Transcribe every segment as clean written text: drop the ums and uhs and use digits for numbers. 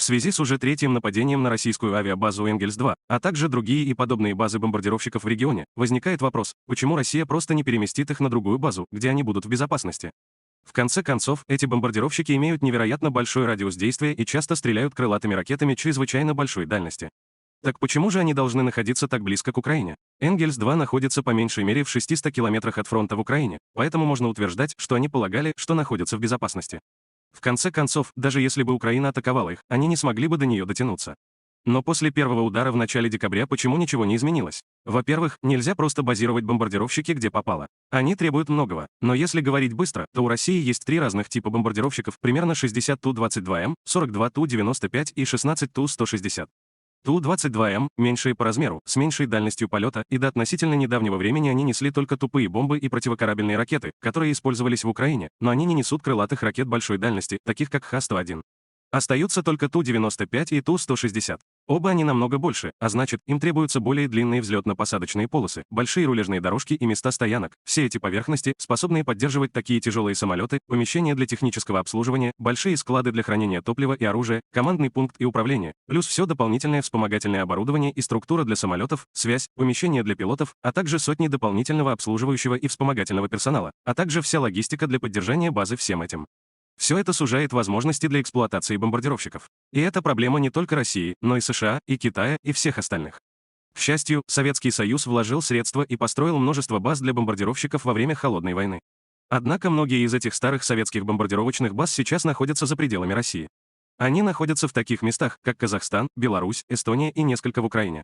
В связи с уже третьим нападением на российскую авиабазу Энгельс-2, а также другие и подобные базы бомбардировщиков в регионе, возникает вопрос, почему Россия просто не переместит их на другую базу, где они будут в безопасности. В конце концов, эти бомбардировщики имеют невероятно большой радиус действия и часто стреляют крылатыми ракетами чрезвычайно большой дальности. Так почему же они должны находиться так близко к Украине? Энгельс-2 находится по меньшей мере в 600 километрах от фронта в Украине, поэтому можно утверждать, что они полагали, что находятся в безопасности. В конце концов, даже если бы Украина атаковала их, они не смогли бы до нее дотянуться. Но после первого удара в начале декабря почему ничего не изменилось? Во-первых, нельзя просто базировать бомбардировщики где попало. Они требуют многого. Но если говорить быстро, то у России есть три разных типа бомбардировщиков, примерно 60 Ту-22М, 42 Ту-95 и 16 Ту-160. Ту-22М меньшие по размеру, с меньшей дальностью полета, и до относительно недавнего времени они несли только тупые бомбы и противокорабельные ракеты, которые использовались в Украине, но они не несут крылатых ракет большой дальности, таких как Х-101. Остаются только Ту-95 и Ту-160. Оба они намного больше, а значит, им требуются более длинные взлетно-посадочные полосы, большие рулежные дорожки и места стоянок. Все эти поверхности, способные поддерживать такие тяжелые самолеты, помещения для технического обслуживания, большие склады для хранения топлива и оружия, командный пункт и управление, плюс все дополнительное вспомогательное оборудование и структура для самолетов, связь, помещения для пилотов, а также сотни дополнительного обслуживающего и вспомогательного персонала, а также вся логистика для поддержания базы всем этим. Все это сужает возможности для эксплуатации бомбардировщиков. И это проблема не только России, но и США, и Китая, и всех остальных. К счастью, Советский Союз вложил средства и построил множество баз для бомбардировщиков во время Холодной войны. Однако многие из этих старых советских бомбардировочных баз сейчас находятся за пределами России. Они находятся в таких местах, как Казахстан, Беларусь, Эстония и несколько в Украине.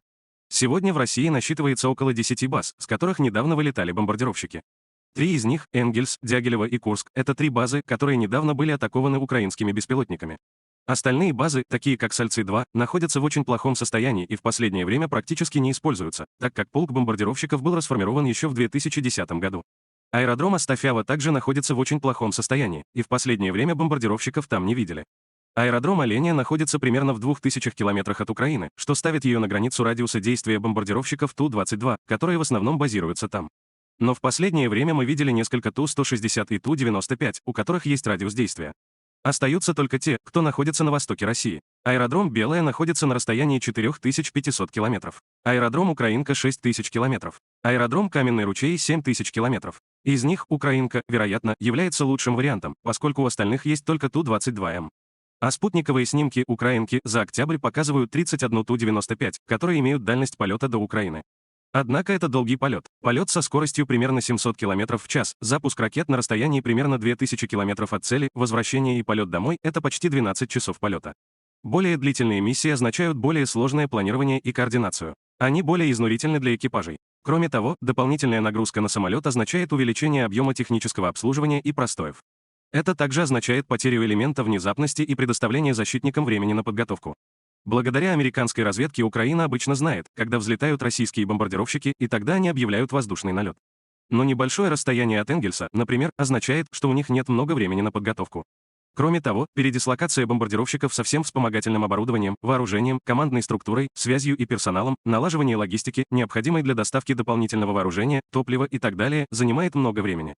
Сегодня в России насчитывается около 10 баз, с которых недавно вылетали бомбардировщики. Три из них, Энгельс, Дягилево и Курск, это три базы, которые недавно были атакованы украинскими беспилотниками. Остальные базы, такие как Сальцы-2, находятся в очень плохом состоянии и в последнее время практически не используются, так как полк бомбардировщиков был расформирован еще в 2010 году. Аэродром Астафьево также находится в очень плохом состоянии, и в последнее время бомбардировщиков там не видели. Аэродром Оленя находится примерно в 2000 километрах от Украины, что ставит ее на границу радиуса действия бомбардировщиков Ту-22, которые в основном базируются там. Но в последнее время мы видели несколько Ту-160 и Ту-95, у которых есть радиус действия. Остаются только те, кто находится на востоке России. Аэродром Белая находится на расстоянии 4500 километров. Аэродром Украинка 6000 километров. Аэродром Каменный ручей 7000 километров. Из них Украинка, вероятно, является лучшим вариантом, поскольку у остальных есть только Ту-22М. А спутниковые снимки Украинки за октябрь показывают 31 Ту-95, которые имеют дальность полета до Украины. Однако это долгий полет. Полет со скоростью примерно 700 км в час, запуск ракет на расстоянии примерно 2000 км от цели, возвращение и полет домой — это почти 12 часов полета. Более длительные миссии означают более сложное планирование и координацию. Они более изнурительны для экипажей. Кроме того, дополнительная нагрузка на самолет означает увеличение объема технического обслуживания и простоев. Это также означает потерю элемента внезапности и предоставление защитникам времени на подготовку. Благодаря американской разведке Украина обычно знает, когда взлетают российские бомбардировщики, и тогда они объявляют воздушный налет. Но небольшое расстояние от Энгельса, например, означает, что у них нет много времени на подготовку. Кроме того, передислокация бомбардировщиков со всем вспомогательным оборудованием, вооружением, командной структурой, связью и персоналом, налаживание логистики, необходимой для доставки дополнительного вооружения, топлива и так далее, занимает много времени.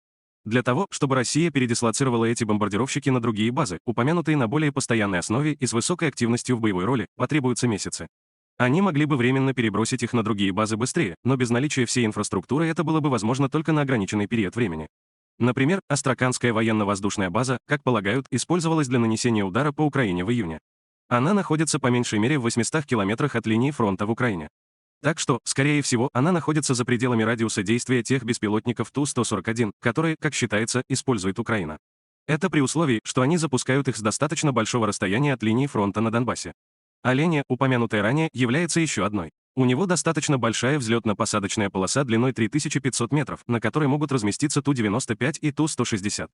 Для того, чтобы Россия передислоцировала эти бомбардировщики на другие базы, упомянутые на более постоянной основе и с высокой активностью в боевой роли, потребуются месяцы. Они могли бы временно перебросить их на другие базы быстрее, но без наличия всей инфраструктуры это было бы возможно только на ограниченный период времени. Например, Астраханская военно-воздушная база, как полагают, использовалась для нанесения удара по Украине в июне. Она находится по меньшей мере в 800 километрах от линии фронта в Украине. Так что, скорее всего, она находится за пределами радиуса действия тех беспилотников Ту-141, которые, как считается, использует Украина. Это при условии, что они запускают их с достаточно большого расстояния от линии фронта на Донбассе. Оленя, упомянутая ранее, является еще одной. У него достаточно большая взлетно-посадочная полоса длиной 3500 метров, на которой могут разместиться Ту-95 и Ту-160.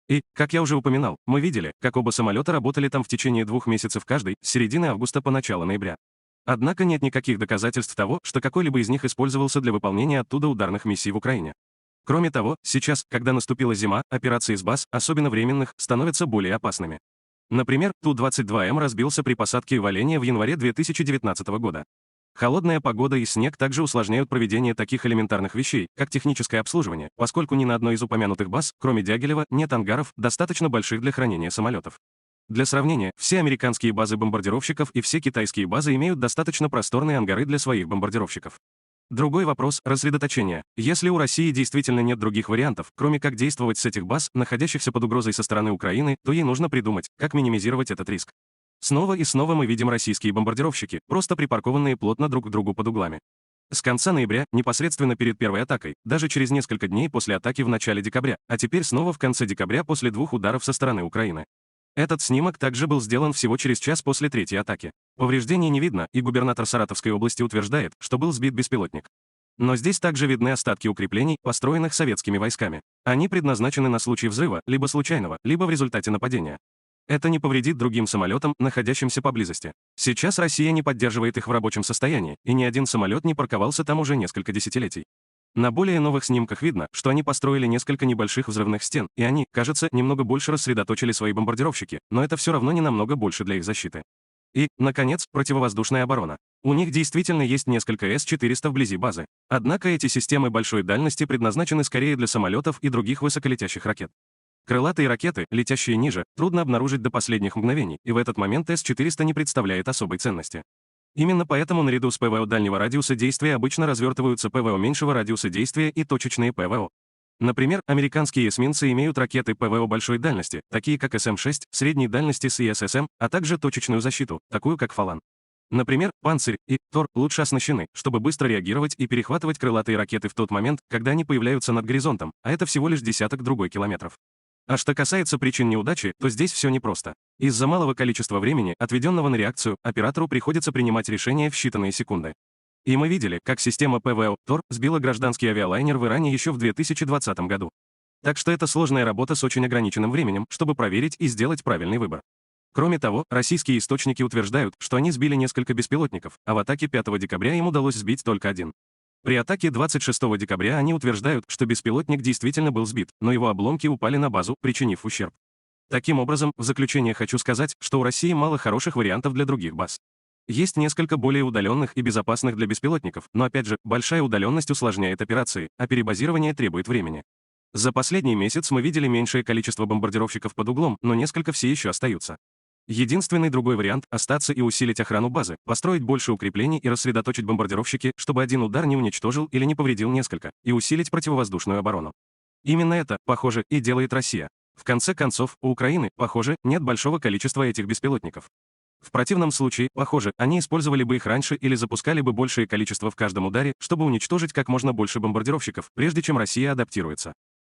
И, как я уже упоминал, мы видели, как оба самолета работали там в течение 2 месяцев каждый, с середины августа по начало ноября. Однако нет никаких доказательств того, что какой-либо из них использовался для выполнения оттуда ударных миссий в Украине. Кроме того, сейчас, когда наступила зима, операции с баз, особенно временных, становятся более опасными. Например, Ту-22М разбился при посадке в Олене в январе 2019 года. Холодная погода и снег также усложняют проведение таких элементарных вещей, как техническое обслуживание, поскольку ни на одной из упомянутых баз, кроме Дягилева, нет ангаров, достаточно больших для хранения самолетов. Для сравнения, все американские базы бомбардировщиков и все китайские базы имеют достаточно просторные ангары для своих бомбардировщиков. Другой вопрос — рассредоточение. Если у России действительно нет других вариантов, кроме как действовать с этих баз, находящихся под угрозой со стороны Украины, то ей нужно придумать, как минимизировать этот риск. Снова и снова мы видим российские бомбардировщики, просто припаркованные плотно друг к другу под углами. С конца ноября, непосредственно перед первой атакой, даже через несколько дней после атаки в начале декабря, а теперь снова в конце декабря после 2 ударов со стороны Украины. Этот снимок также был сделан всего через час после третьей атаки. Повреждений не видно, и губернатор Саратовской области утверждает, что был сбит беспилотник. Но здесь также видны остатки укреплений, построенных советскими войсками. Они предназначены на случай взрыва, либо случайного, либо в результате нападения. Это не повредит другим самолетам, находящимся поблизости. Сейчас Россия не поддерживает их в рабочем состоянии, и ни один самолет не парковался там уже несколько десятилетий. На более новых снимках видно, что они построили несколько небольших взрывных стен, и они, кажется, немного больше рассредоточили свои бомбардировщики, но это все равно не намного больше для их защиты. И, наконец, противовоздушная оборона. У них действительно есть несколько С-400 вблизи базы. Однако эти системы большой дальности предназначены скорее для самолетов и других высоколетящих ракет. Крылатые ракеты, летящие ниже, трудно обнаружить до последних мгновений, и в этот момент С-400 не представляет особой ценности. Именно поэтому наряду с ПВО дальнего радиуса действия обычно развертываются ПВО меньшего радиуса действия и точечные ПВО. Например, американские эсминцы имеют ракеты ПВО большой дальности, такие как СМ-6, средней дальности с ИССМ, а также точечную защиту, такую как Фалан. Например, «Панцирь» и «Тор» лучше оснащены, чтобы быстро реагировать и перехватывать крылатые ракеты в тот момент, когда они появляются над горизонтом, а это всего лишь десяток другой километров. А что касается причин неудачи, то здесь все непросто. Из-за малого количества времени, отведенного на реакцию, оператору приходится принимать решения в считанные секунды. И мы видели, как система ПВО «Тор» сбила гражданский авиалайнер в Иране еще в 2020 году. Так что это сложная работа с очень ограниченным временем, чтобы проверить и сделать правильный выбор. Кроме того, российские источники утверждают, что они сбили несколько беспилотников, а в атаке 5 декабря им удалось сбить только один. При атаке 26 декабря они утверждают, что беспилотник действительно был сбит, но его обломки упали на базу, причинив ущерб. Таким образом, в заключение хочу сказать, что у России мало хороших вариантов для других баз. Есть несколько более удаленных и безопасных для беспилотников, но опять же, большая удаленность усложняет операции, а перебазирование требует времени. За последний месяц мы видели меньшее количество бомбардировщиков под углом, но несколько все еще остаются. Единственный другой вариант — остаться и усилить охрану базы, построить больше укреплений и рассредоточить бомбардировщики, чтобы один удар не уничтожил или не повредил несколько, и усилить противовоздушную оборону. Именно это, похоже, и делает Россия. В конце концов, у Украины, похоже, нет большого количества этих беспилотников. В противном случае, похоже, они использовали бы их раньше или запускали бы большее количество в каждом ударе, чтобы уничтожить как можно больше бомбардировщиков, прежде чем Россия адаптируется.